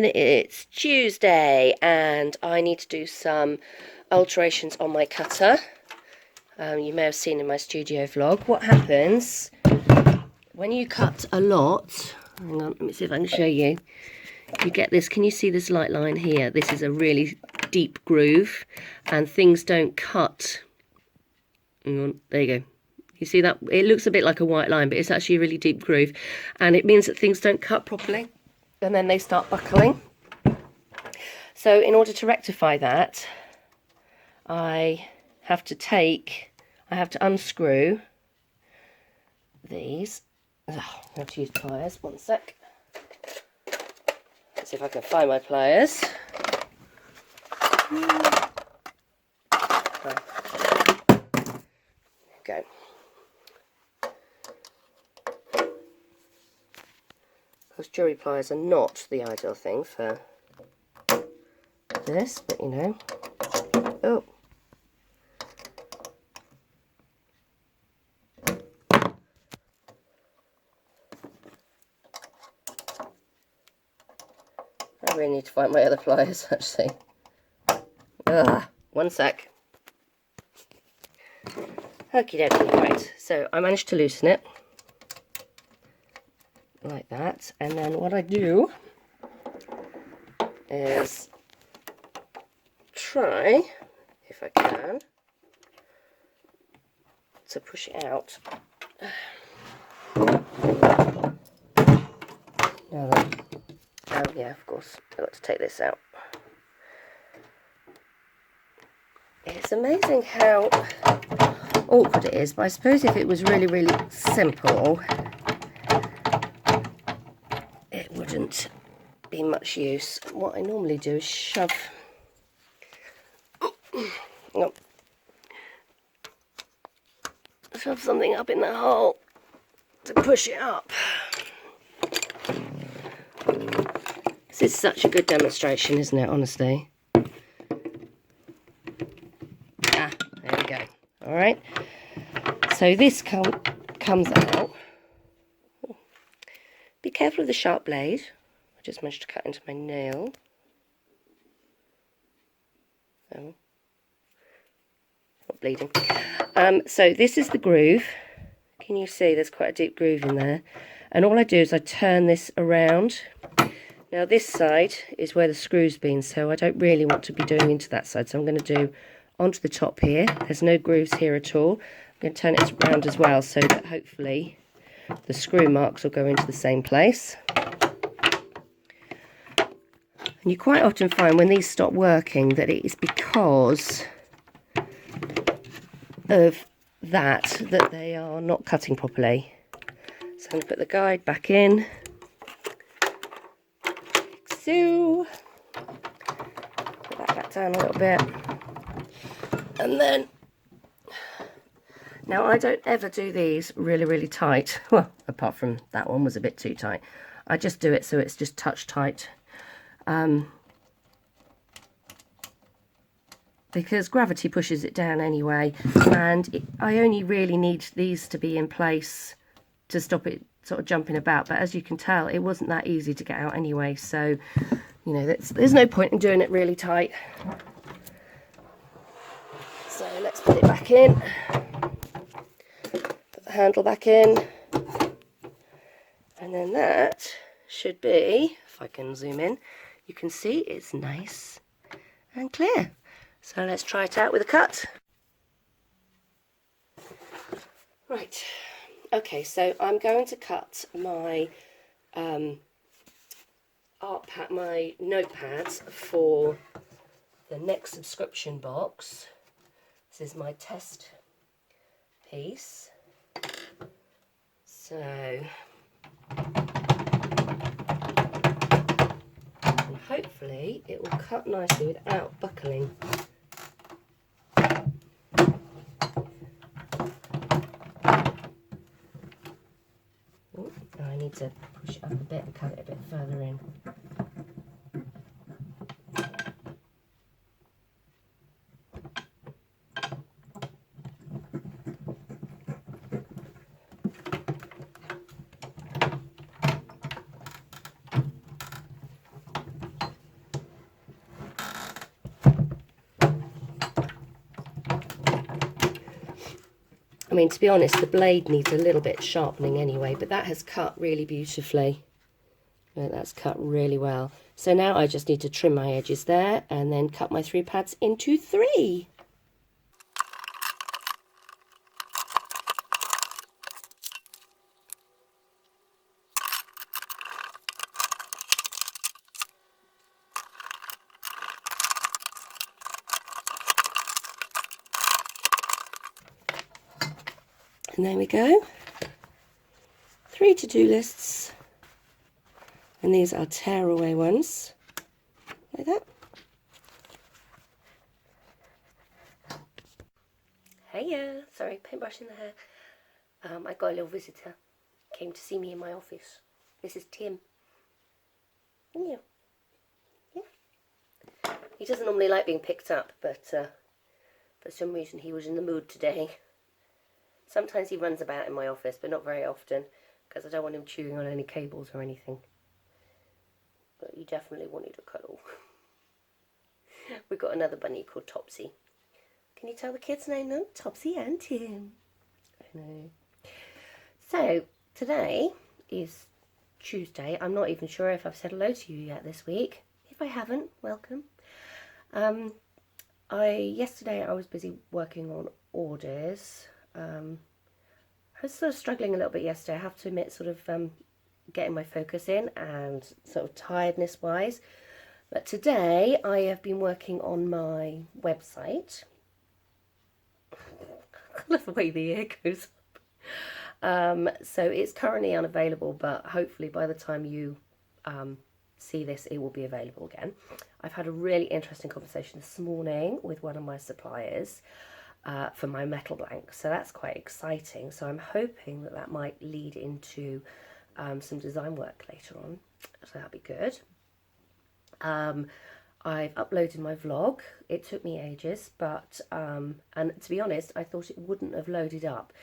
It's Tuesday and I need to do some alterations on my cutter. You may have seen in my studio vlog what happens when you cut a lot. Hang on, let me see if I can show you. You get this, can you see this light line here? This is a really deep groove and things don't cut. Hang on, there you go. You see that? It looks a bit like a white line, but it's actually a really deep groove. And it means that things don't cut properly. And then they start buckling. So in order to rectify that, I have to unscrew these. Oh, I have to use pliers, one sec. Let's see if I can find my pliers. There we go. Because jewellery pliers are not the ideal thing for this, but you know. Oh. I really need to find my other pliers, actually. One sec. Okie dokie, right. So I managed to loosen it. Like that, and then what I do is try, if I can, to push it out. Now then, oh yeah, of course, I've got to take this out. It's amazing how awkward it is, but I suppose if it was really, really simple, it wouldn't be much use. What I normally do is shove something up in the hole to push it up. This is such a good demonstration, isn't it, honestly? There we go. Alright, so this comes out. Be careful of the sharp blade. I just managed to cut into my nail. Oh, not bleeding. So this is the groove. Can you see there's quite a deep groove in there? And all I do is I turn this around. Now this side is where the screw's been, so I don't really want to be doing into that side. So I'm going to do onto the top here. There's no grooves here at all. I'm going to turn it around as well so that hopefully the screw marks will go into the same place. And you quite often find when these stop working that it is because of that they are not cutting properly. So I'm going to put the guide back in. So put that back down a little bit. And then, now I don't ever do these really, really tight. Well, apart from that one was a bit too tight. I just do it so it's just touch tight. Because gravity pushes it down anyway, and I only really need these to be in place to stop it sort of jumping about, but as you can tell it wasn't that easy to get out anyway, so you know there's no point in doing it really tight. So let's put it back in, put the handle back in, and then that should be, if I can zoom in, you can see it's nice and clear. So let's try it out with a cut. Right, okay, so I'm going to cut my my notepads for the next subscription box. This is my test piece. So, and hopefully it will cut nicely without buckling. I need to push it up a bit and cut it a bit further in. I mean, to be honest, the blade needs a little bit sharpening anyway, but that has cut really beautifully. That's cut really well. So now I just need to trim my edges there and then cut my 3 pads into 3. And there we go. 3 to-do lists. And these are tearaway ones, like that. Hey, sorry, paintbrush in the hair. I got a little visitor. Came to see me in my office. This is Tim. Yeah. He doesn't normally like being picked up, but for some reason he was in the mood today. Sometimes he runs about in my office, but not very often, because I don't want him chewing on any cables or anything. But he definitely wanted a cuddle. We've got another bunny called Topsy. Can you tell the kids' name now? Topsy and Tim. I know. So, today is Tuesday. I'm not even sure if I've said hello to you yet this week. If I haven't, welcome. Yesterday I was busy working on orders. I was sort of struggling a little bit yesterday, I have to admit, sort of getting my focus in and sort of tiredness wise. But today I have been working on my website. I love the way the ear goes up. So it's currently unavailable, but hopefully by the time you see this, it will be available again. I've had a really interesting conversation this morning with one of my suppliers for my metal blank, so that's quite exciting. So I'm hoping that that might lead into some design work later on, so that'll be good. I've uploaded my vlog. It took me ages, but and to be honest, I thought it wouldn't have loaded up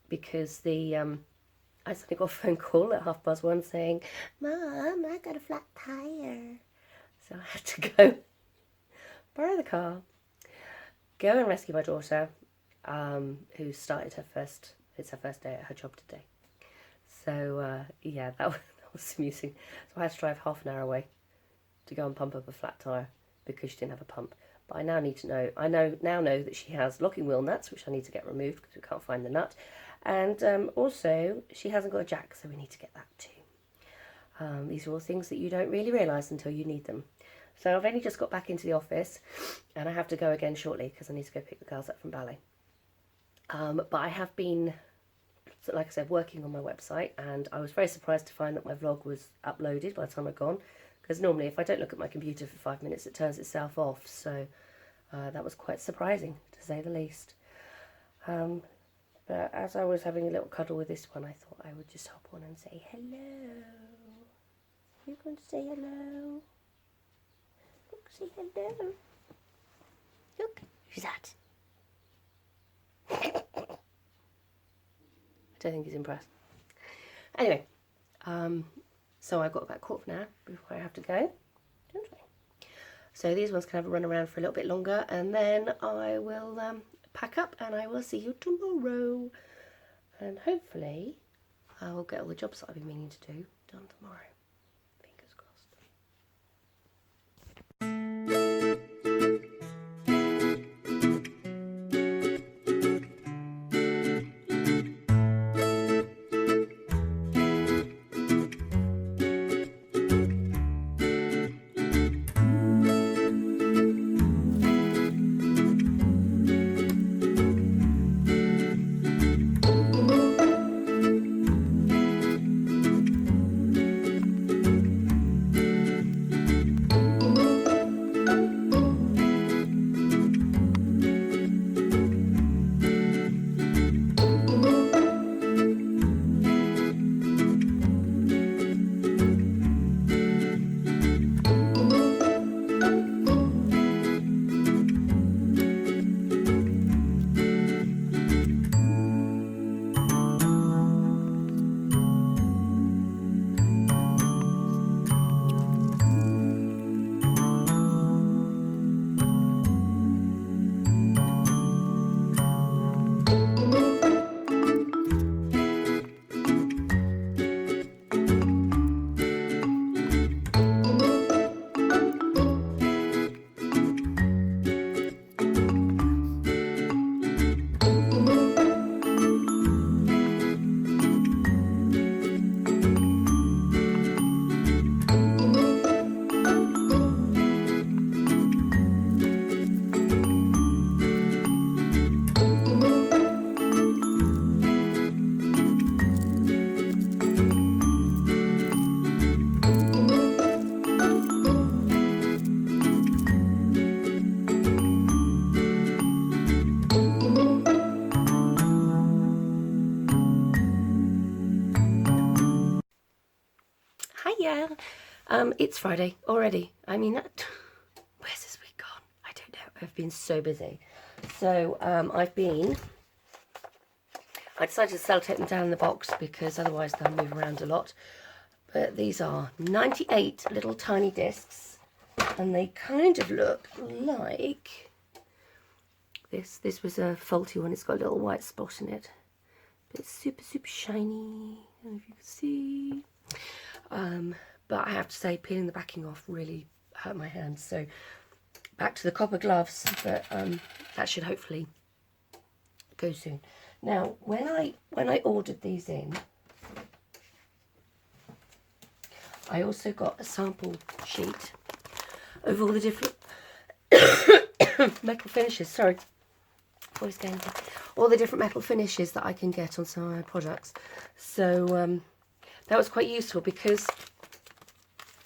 because I suddenly got a phone call at 1:30 saying, "Mum, I got a flat tire," so I had to go borrow the car, go and rescue my daughter, who started it's her first day at her job today. So yeah, that was amusing. So I had to drive half an hour away to go and pump up a flat tyre because she didn't have a pump. But I now need to know, now know that she has locking wheel nuts, which I need to get removed because we can't find the nut. And also, she hasn't got a jack, so we need to get that too. These are all things that you don't really realise until you need them. So I've only just got back into the office, and I have to go again shortly because I need to go pick the girls up from ballet. But I have been, like I said, working on my website, and I was very surprised to find that my vlog was uploaded by the time I'd gone, because normally if I don't look at my computer for 5 minutes, it turns itself off. So that was quite surprising, to say the least. But as I was having a little cuddle with this one, I thought I would just hop on and say hello. You're going to say hello? Look, say hello. Look, who's that? I don't think he's impressed. Anyway, so I've got about a quarter of an hour before I have to go, don't I? So these ones can have a run around for a little bit longer, and then I will pack up and I will see you tomorrow. And hopefully I will get all the jobs that I've been meaning to do done tomorrow. Fingers crossed. yeah. It's Friday already. I mean, where's this week gone? I don't know. I've been so busy. So I decided to sellotape them down in the box because otherwise they'll move around a lot. But these are 98 little tiny discs, and they kind of look like this. This was a faulty one. It's got a little white spot in it. But it's super, super shiny. I don't know if you can see. But I have to say, peeling the backing off really hurt my hands. So back to the copper gloves, but that should hopefully go soon. Now, when I ordered these in, I also got a sample sheet of all the different metal finishes. Sorry, voice going. All the different metal finishes that I can get on some of my products. So that was quite useful because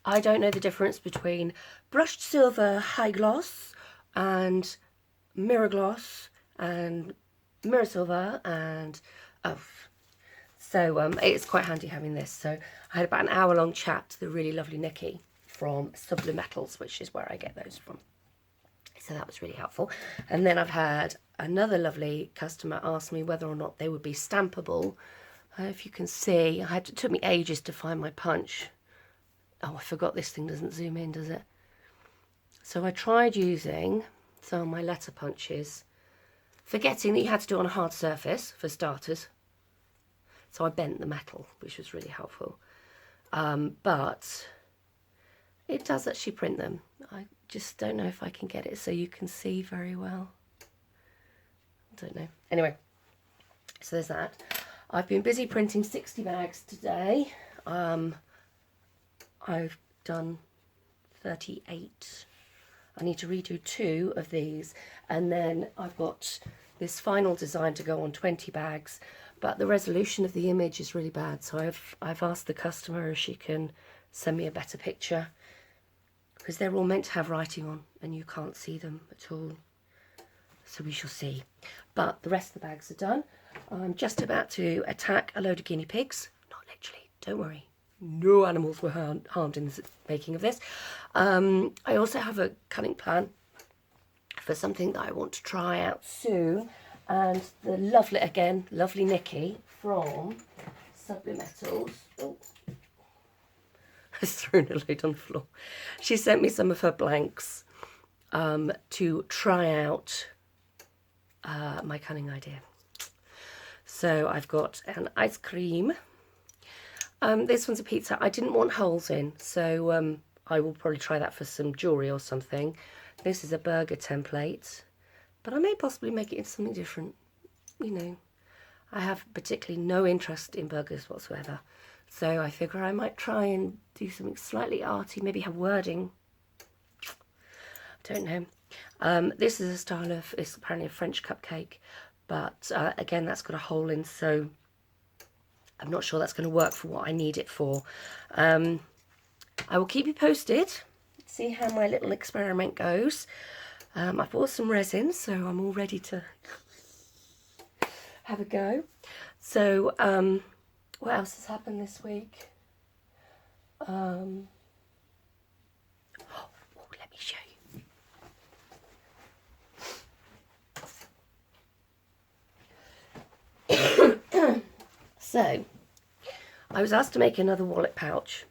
I don't know the difference between brushed silver high gloss and mirror gloss and mirror silver and so it's quite handy having this. So I had about an hour-long chat to the really lovely Nikki from Sublime Metals, which is where I get those from. So that was really helpful. And then I've had another lovely customer ask me whether or not they would be stampable. If you can see, it took me ages to find my punch. Oh, I forgot this thing doesn't zoom in, does it? So I tried using some of my letter punches, forgetting that you had to do it on a hard surface for starters. So I bent the metal, which was really helpful. But it does actually print them. I just don't know if I can get it so you can see very well. I don't know. Anyway, so there's that. I've been busy printing 60 bags today. I've done 38. I need to redo 2 of these, and then I've got this final design to go on 20 bags, but the resolution of the image is really bad, so I've asked the customer if she can send me a better picture, because they're all meant to have writing on and you can't see them at all, so we shall see. But the rest of the bags are done. I'm just about to attack a load of guinea pigs. Not literally, don't worry. No animals were harmed in the making of this. I also have a cutting plan for something that I want to try out soon. And the lovely Nikki from Sublime Metals. Oh, I've thrown a load on the floor. She sent me some of her blanks to try out my cunning idea. So I've got an ice cream. This one's a pizza. I didn't want holes in, so I will probably try that for some jewellery or something. This is a burger template, but I may possibly make it into something different. You know, I have particularly no interest in burgers whatsoever, so I figure I might try and do something slightly arty, maybe have wording. I don't know. This is a style of, it's apparently a French cupcake, but again, that's got a hole in, so I'm not sure that's going to work for what I need it for. I will keep you posted, see how my little experiment goes. I bought some resin, so I'm all ready to have a go. So what else has happened this week? Oh, let me show you. So I was asked to make another wallet pouch.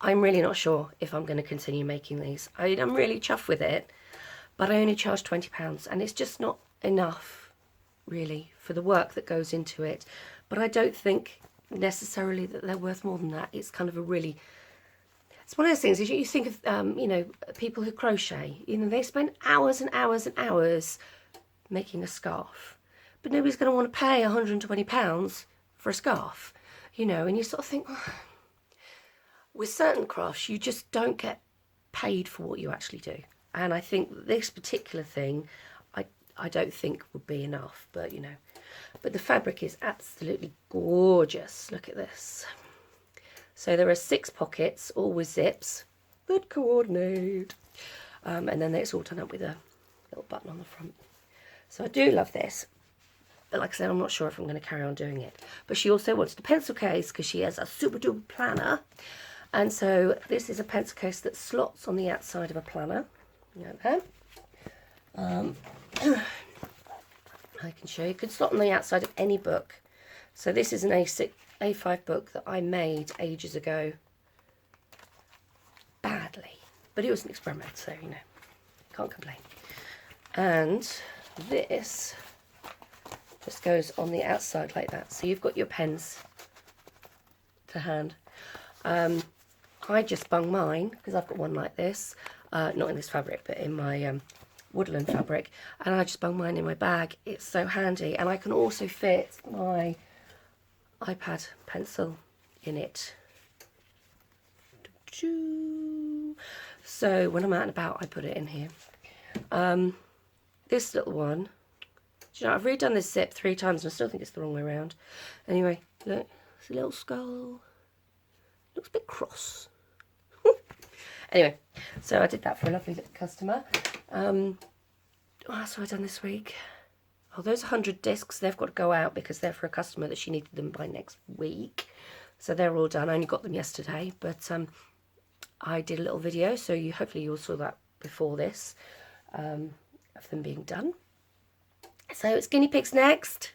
I'm really not sure if I'm going to continue making these. I'm really chuffed with it, but I only charged £20 and it's just not enough really for the work that goes into it. But I don't think necessarily that they're worth more than that. It's kind of a really, it's one of those things, you think of, you know, people who crochet, you know, they spend hours and hours and hours making a scarf, but nobody's going to want to pay £120 for a scarf, you know, and you sort of think, oh, with certain crafts, you just don't get paid for what you actually do. And I think this particular thing, I don't think would be enough, but you know, but the fabric is absolutely gorgeous. Look at this. So there are 6 pockets, all with zips that coordinate. And then it's all done up with a little button on the front. So I do love this. But like I said, I'm not sure if I'm going to carry on doing it. But she also wanted a pencil case because she has a super duper planner. And so this is a pencil case that slots on the outside of a planner. Like that. I can show you. It could slot on the outside of any book. So this is an A5 book that I made ages ago. Badly. But it was an experiment, so, you know, can't complain. And this just goes on the outside like that. So you've got your pens to hand. I just bung mine, because I've got one like this. Not in this fabric, but in my woodland fabric. And I just bung mine in my bag. It's so handy. And I can also fit my iPad pencil in it. So when I'm out and about, I put it in here. This little one, do you know, I've redone this zip 3 times and I still think it's the wrong way around. Anyway, look, it's a little skull. Looks a bit cross. Anyway, so I did that for a lovely little customer. What else have I done this week? Oh, those 100 discs, they've got to go out because they're for a customer that she needed them by next week. So they're all done. I only got them yesterday, but I did a little video, so hopefully you all saw that before this, of them being done. So it's guinea pigs next.